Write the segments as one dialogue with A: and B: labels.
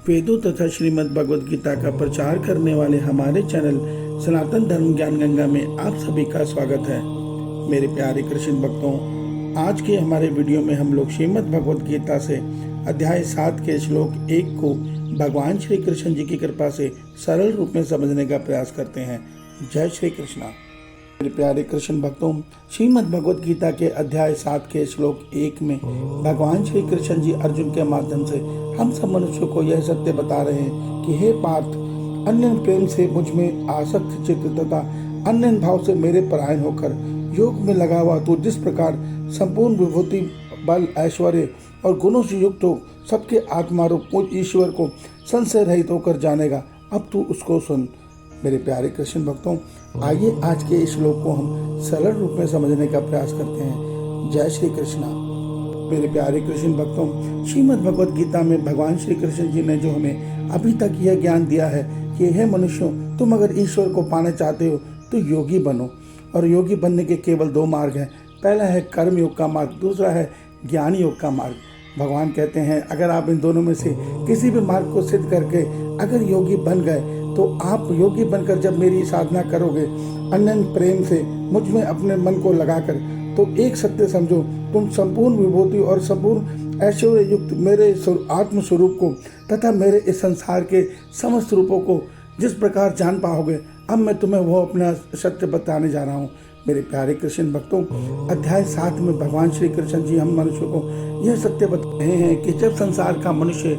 A: वेदों तथा श्रीमद् भगवद गीता का प्रचार करने वाले हमारे चैनल सनातन धर्म ज्ञान गंगा में आप सभी का स्वागत है। मेरे प्यारे कृष्ण भक्तों, आज के हमारे वीडियो में हम लोग श्रीमद् भगवद गीता से अध्याय 7 के श्लोक 1 को भगवान श्री कृष्ण जी की कृपा से सरल रूप में समझने का प्रयास करते हैं। जय श्री कृष्णा। मेरे प्यारे कृष्ण भक्तों, श्रीमद् भगवद गीता के अध्याय 7 के श्लोक 1 में भगवान श्री कृष्ण जी अर्जुन के माध्यम से हम सब मनुष्यों को यह सत्य बता रहे हैं कि हे पार्थ, अन्य प्रेम से मुझ में आसक्त चित्त तथा अन्य भाव से मेरे परायण होकर योग में लगा हुआ तू जिस प्रकार संपूर्ण विभूति बल ऐश्वर्य और गुणों से युक्त हो सबके आत्मा रूप मुझ ईश्वर को संशय रहित होकर जानेगा, अब तू उसको सुन। मेरे प्यारे कृष्ण भक्तों, आइए आज के इस श्लोक को हम सरल रूप में समझने का प्रयास करते हैं। जय श्री कृष्णा। मेरे प्यारे कृष्ण भक्तों, श्रीमद् भगवद गीता में भगवान श्री कृष्ण जी ने जो हमें अभी तक यह ज्ञान दिया है कि हे मनुष्यों, तुम अगर ईश्वर को पाना चाहते हो तो योगी बनो। और योगी बनने के केवल 2 मार्ग हैं। पहला है कर्म योग का मार्ग, दूसरा है ज्ञान योग का मार्ग। भगवान कहते हैं अगर आप इन दोनों में से किसी भी मार्ग को सिद्ध करके अगर योगी बन गए तो आप योगी बनकर जब मेरी साधना करोगे अनन्य प्रेम से मुझ में अपने मन को लगाकर, तो एक सत्य समझो, तुम संपूर्ण विभूति और संपूर्ण ऐश्वर्य युक्त मेरे आत्म स्वरूप को तथा मेरे इस संसार के समस्त रूपों को जिस प्रकार जान पाओगे, अब मैं तुम्हें वो अपना सत्य बताने जा रहा हूँ। मेरे प्यारे कृष्ण भक्तों, अध्याय 7 में भगवान श्री कृष्ण जी हम मनुष्यों को यह सत्य बता रहे हैं कि जब संसार का मनुष्य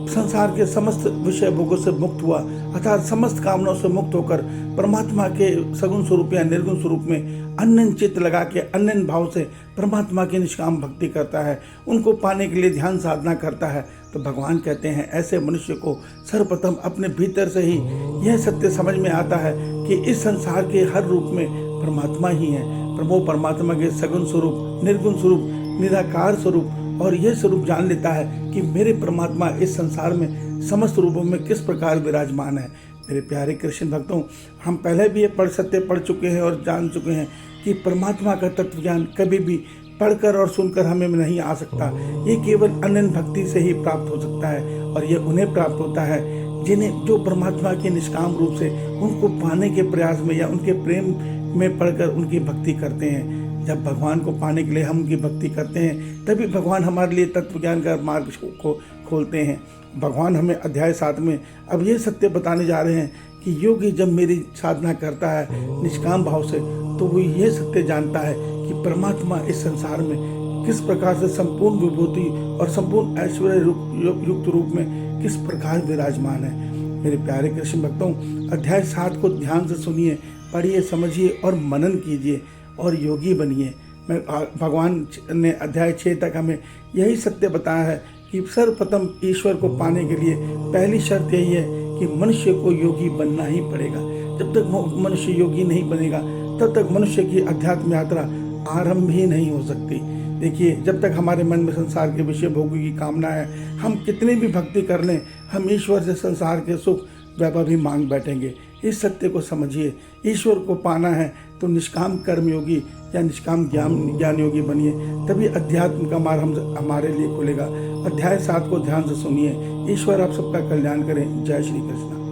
A: संसार के समस्त विषय भोगों से मुक्त हुआ अर्थात समस्त कामनाओं से मुक्त होकर परमात्मा के सगुण स्वरूप या निर्गुण स्वरूप में अन्य चित्त लगा के अन्य भाव से परमात्मा की निष्काम भक्ति करता है, उनको पाने के लिए ध्यान साधना करता है, तो भगवान कहते हैं ऐसे मनुष्य को सर्वप्रथम अपने भीतर से ही यह सत्य समझ में आता है कि इस संसार के हर रूप में परमात्मा ही है। वो परमात्मा के सगुण स्वरूप, निर्गुण स्वरूप, निराकार स्वरूप और यह स्वरूप जान लेता है कि मेरे परमात्मा इस संसार में समस्त रूपों में किस प्रकार विराजमान है। मेरे प्यारे कृष्ण भक्तों, हम पहले भी ये सत्य पढ़ चुके हैं और जान चुके हैं कि परमात्मा का तत्व ज्ञान कभी भी पढ़कर और सुनकर हमें नहीं आ सकता। ये केवल अनन्य भक्ति से ही प्राप्त हो सकता है और ये उन्हें प्राप्त होता है जिन्हें जो परमात्मा के निष्काम रूप से उनको पाने के प्रयास में या उनके प्रेम में पढ़कर उनकी भक्ति करते हैं। जब भगवान को पाने के लिए हम उनकी भक्ति करते हैं तभी भगवान हमारे लिए तत्व ज्ञान का मार्ग को खोलते हैं। भगवान हमें अध्याय 7 में अब ये सत्य बताने जा रहे हैं कि योगी जब मेरी साधना करता है निष्काम भाव से, तो वो ये सत्य जानता है कि परमात्मा इस संसार में किस प्रकार से संपूर्ण विभूति और संपूर्ण ऐश्वर्य युक्त रूप में किस प्रकार विराजमान है। मेरे प्यारे कृष्ण भक्तों, अध्याय 7 को ध्यान से सुनिए, पढ़िए, समझिए और मनन कीजिए और योगी बनिए। भगवान ने अध्याय 6 तक हमें यही सत्य बताया है कि सर्वप्रथम ईश्वर को पाने के लिए पहली शर्त यही है कि मनुष्य को योगी बनना ही पड़ेगा। जब तक मनुष्य योगी नहीं बनेगा तब तक मनुष्य की अध्यात्म यात्रा आरंभ ही नहीं हो सकती। देखिए, जब तक हमारे मन में संसार के विषय भोगों की कामना है, हम कितनी भी भक्ति कर लें, हम ईश्वर से संसार के सुख वैभव भी मांग बैठेंगे। इस सत्य को समझिए, ईश्वर को पाना है तो निष्काम कर्म योगी या निष्काम ज्ञान योगी बनिए, तभी अध्यात्म का मार्ग हमारे लिए खुलेगा। अध्याय 7 को ध्यान से सुनिए। ईश्वर आप सबका कल्याण करें। जय श्री कृष्ण।